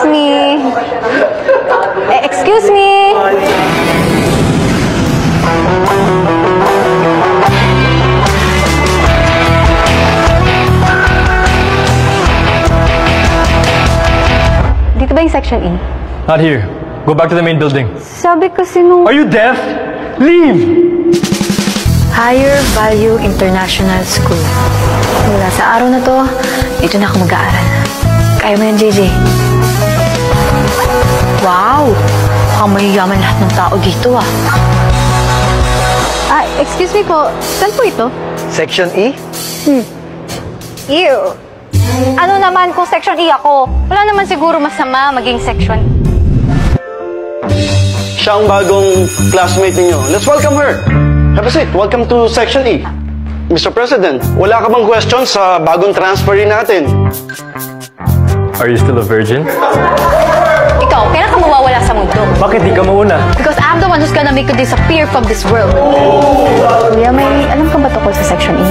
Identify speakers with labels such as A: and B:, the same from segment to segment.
A: me. Excuse me. Dito ba yung section E?
B: Not here. Go back to the main building.
A: Sabi kasi nung...
B: Are you deaf? Leave!
C: Higher Value International School. Mula sa araw na to, dito na ako mag-aaral. Kaya mo yan, JJ. Wow! Mukhang mayayaman lahat ng tao dito, ah.
A: Excuse me po. Saan po ito?
D: Section E?
A: Ew. Ano naman kung section E ako? Wala naman siguro masama maging section E.
D: Siya ang bagong classmate ninyo. Let's welcome her. Have a seat. Welcome to Section E. Mr. President, wala ka bang question sa bagong transferee natin?
B: Are you still a virgin?
A: Ikaw, kailan ka mawawala sa mundo?
B: Bakit di ka mauna?
A: Because I'm the one who's gonna make you disappear from this world. Kuya, may alam ka ba tungkol sa section E?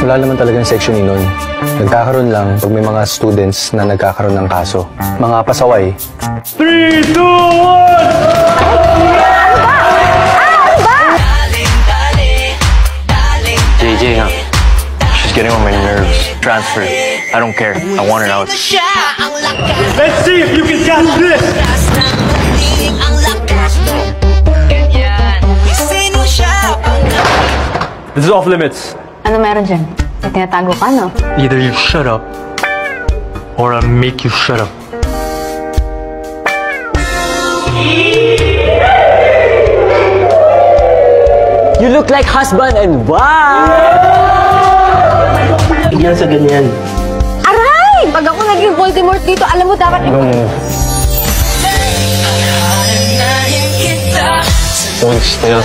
E: Wala naman talagang section E nun. Nagkakaroon lang pag may mga students na nagkakaroon ng kaso. Mga pasaway.
B: 3, 2, 1!
E: JJ, huh? She's getting on my nerves. Transfer. I don't care. I want her out.
B: Let's see if you can catch this! This is off limits.
A: Ano meron dyan? May tinatago ka, no?
B: Either you shut up, or I'll make you shut up.
F: You look like husband and wife!
D: Yan sa ganyan.
A: Aray! Pag ako naging Voldemort dito, alam mo dapat...
E: Hold still.